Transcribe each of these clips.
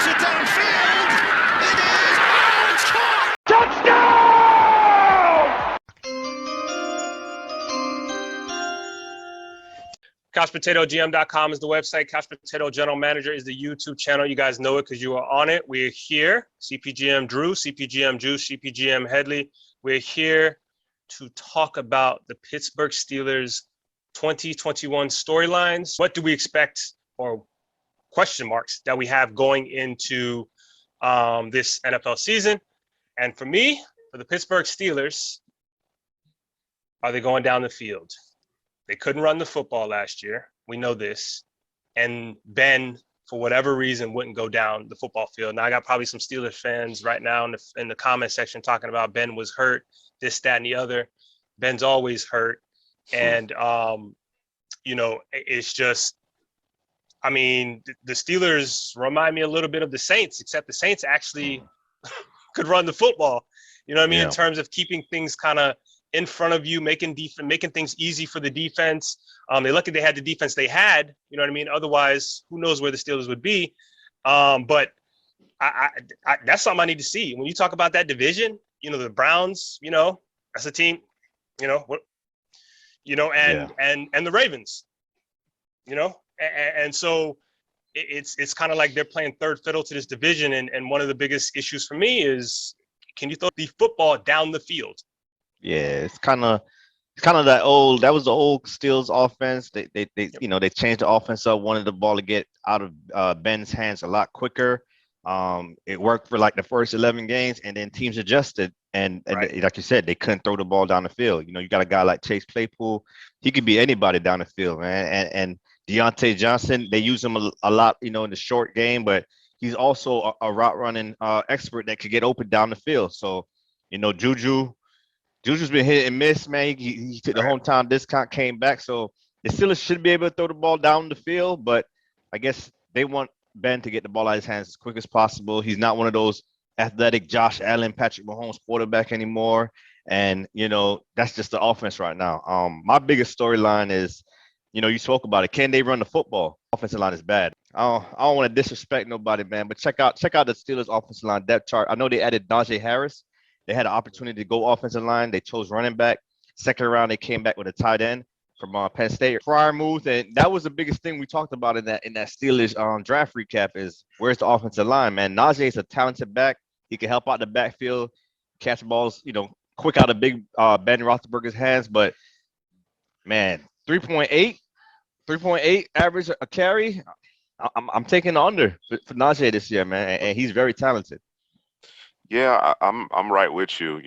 Throws it downfield. It is. Oh, it's caught! CouchPotatoGM.com is the website. Couch Potato General Manager is the YouTube channel. You guys know it because you are on it. We're here. CPGM Drew, CPGM Juice, CPGM Headley. We're here to talk about the Pittsburgh Steelers 2021 storylines. What do we expect, or question marks that we have going into this NFL season? And for me, for the Pittsburgh Steelers, are they going down the field? They couldn't run the football last year. We know this. And Ben, for whatever reason, wouldn't go down the football field. Now, I got probably some Steelers fans right now in the comment section talking about Ben was hurt, this, that, and the other. Ben's always hurt. And, it's just, I mean, the Steelers remind me a little bit of the Saints, except the Saints actually could run the football, you know what I mean, in terms of keeping things kind of in front of you, making things easy for the defense. They're lucky they had the defense they had, you know what I mean? Otherwise, who knows where the Steelers would be. But I that's something I need to see. When you talk about that division, the Browns, that's a team, and the Ravens, and so it's kind of like they're playing third fiddle to this division. And one of the biggest issues for me is, can you throw the football down the field? Yeah, it's kind of that was the old Steelers offense. They changed the offense up, wanted the ball to get out of Ben's hands a lot quicker. It worked for like the first 11 games, and then teams adjusted, and like you said, they couldn't throw the ball down the field. You got a guy like Chase Claypool, he could be anybody down the field, man. And Deontay Johnson, they use him a lot, in the short game, but he's also a route running expert that could get open down the field. So, Juju's been hit and miss, man. He took the hometown discount, came back. So the Steelers should be able to throw the ball down the field, but I guess they want Ben to get the ball out of his hands as quick as possible. He's not one of those athletic Josh Allen, Patrick Mahomes quarterback anymore. And, that's just the offense right now. My biggest storyline is, you spoke about it. Can they run the football? Offensive line is bad. I don't want to disrespect nobody, man, but check out the Steelers offensive line depth chart. I know they added Najee Harris. They had an opportunity to go offensive line. They chose running back. Second round, they came back with a tight end from Penn State, Freiermuth, and that was the biggest thing we talked about in that Steelers draft recap is where's the offensive line, man. Najee is a talented back. He can help out the backfield, catch balls, quick out of big Ben Roethlisberger's hands. But man, 3.8 average a carry. I'm taking the under for Najee this year, man, and he's very talented. Yeah, I'm right with you.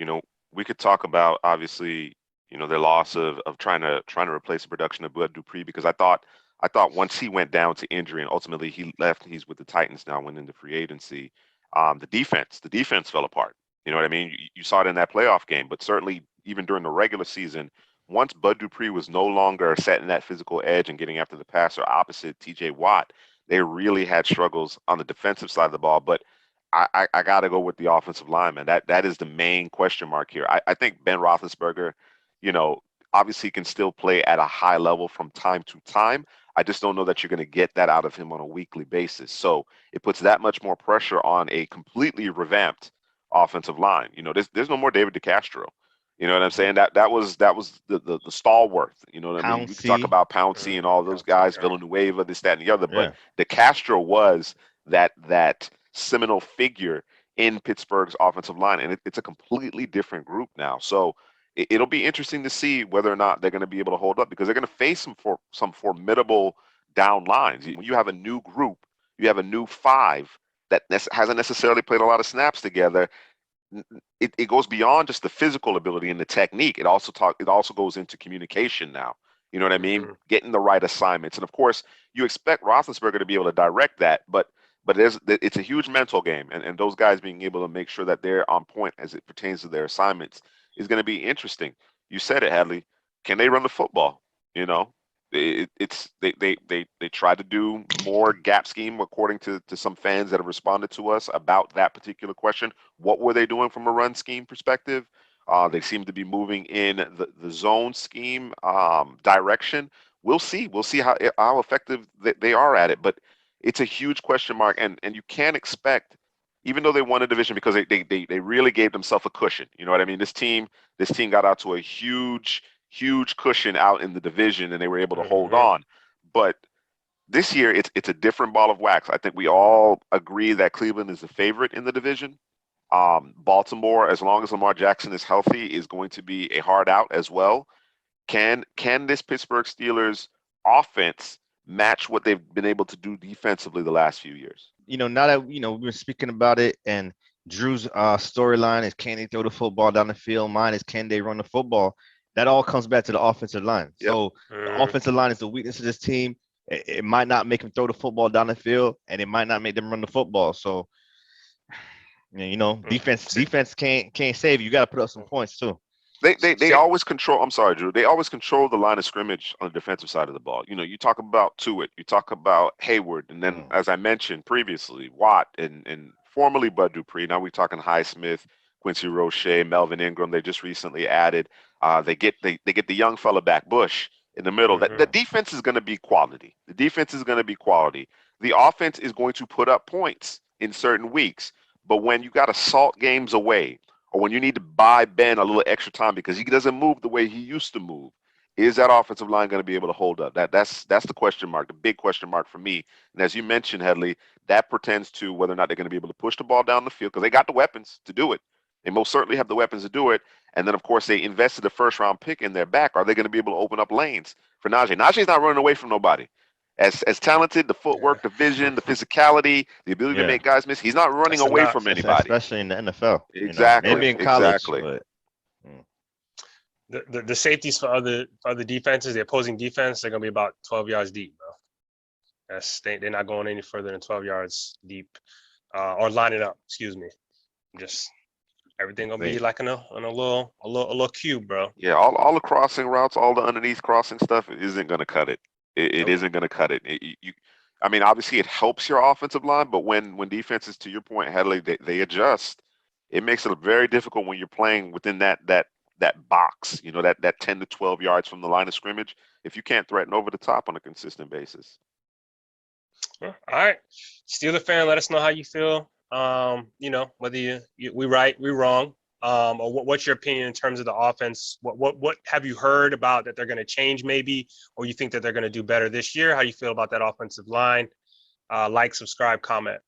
We could talk about obviously, their loss of trying to replace the production of Bud Dupree, because I thought once he went down to injury and ultimately he left, he's with the Titans now, went into free agency. The defense fell apart. You know what I mean? You saw it in that playoff game, but certainly even during the regular season, once Bud Dupree was no longer setting that physical edge and getting after the passer opposite TJ Watt, they really had struggles on the defensive side of the ball. But I got to go with the offensive lineman. That is the main question mark here. I think Ben Roethlisberger, obviously can still play at a high level from time to time. I just don't know that you're going to get that out of him on a weekly basis. So it puts that much more pressure on a completely revamped offensive line. There's no more David DeCastro. You know what I'm saying? That was the stalwart. You know what I mean? We can talk about Pouncey and all those guys, Villanueva, this, that, and the other. But DeCastro was that seminal figure in Pittsburgh's offensive line, and it's a completely different group now. So it'll be interesting to see whether or not they're going to be able to hold up, because they're going to face some formidable down lines. When you have a new group, you have a new five that hasn't necessarily played a lot of snaps together. It goes beyond just the physical ability and the technique. It also goes into communication now. You know what I mean? Mm-hmm. Getting the right assignments, and of course, you expect Roethlisberger to be able to direct that, but it's a huge mental game, and those guys being able to make sure that they're on point as it pertains to their assignments is going to be interesting. You said it, Hadley. Can they run the football? They try to do more gap scheme, according to some fans that have responded to us about that particular question. What were they doing from a run scheme perspective? They seem to be moving in the zone scheme direction. We'll see how effective they are at it, but it's a huge question mark, and you can't expect, even though they won a division, because they really gave themselves a cushion. You know what I mean? This team got out to a huge cushion out in the division, and they were able to hold on. But this year, it's a different ball of wax. I think we all agree that Cleveland is the favorite in the division. Baltimore, as long as Lamar Jackson is healthy, is going to be a hard out as well. Can this Pittsburgh Steelers offense match what they've been able to do defensively the last few years? Now that we were speaking about it, and Drew's storyline is, can they throw the football down the field? Mine is, can they run the football? That all comes back to the offensive line. Yep. So the offensive line is the weakness of this team. It might not make them throw the football down the field, and it might not make them run the football. So, defense can't save you. You got to put up some points too. They always control. I'm sorry, Drew. They always control the line of scrimmage on the defensive side of the ball. You talk about Tuitt, you talk about Hayward, and then as I mentioned previously, Watt and formerly Bud Dupree. Now we're talking Highsmith, Quincy Roche, Melvin Ingram. They just recently added. They get the young fella back, Bush, in the middle. That the defense is going to be quality. The defense is going to be quality. The offense is going to put up points in certain weeks, but when you got to salt games away, or when you need to buy Ben a little extra time because he doesn't move the way he used to move, is that offensive line going to be able to hold up? That's the question mark, the big question mark for me. And as you mentioned, Headley, that pertains to whether or not they're going to be able to push the ball down the field, because they got the weapons to do it. They most certainly have the weapons to do it. And then, of course, they invested a first-round pick in their back. Are they going to be able to open up lanes for Najee? Najee's not running away from nobody. As talented, the footwork, the vision, the physicality, the ability to make guys miss, he's not running away from anybody. Especially in the NFL. Exactly. Maybe in college. Exactly. But the safeties for other defenses, the opposing defense, they're going to be about 12 yards deep, bro. They're not going any further than 12 yards deep, or lining up. Excuse me. Just everything gonna be like in a little cube, bro. Yeah, all the crossing routes, all the underneath crossing stuff isn't gonna cut it. It isn't gonna cut it. I mean, obviously it helps your offensive line, but when defenses, to your point, Headley, they adjust. It makes it very difficult when you're playing within that box, that 10 to 12 yards from the line of scrimmage, if you can't threaten over the top on a consistent basis. All right, Steeler fan, let us know how you feel. Whether we right, we wrong, or what's your opinion in terms of the offense? What have you heard about that they're going to change maybe, or you think that they're going to do better this year? How you feel about that offensive line? Like, subscribe, comment.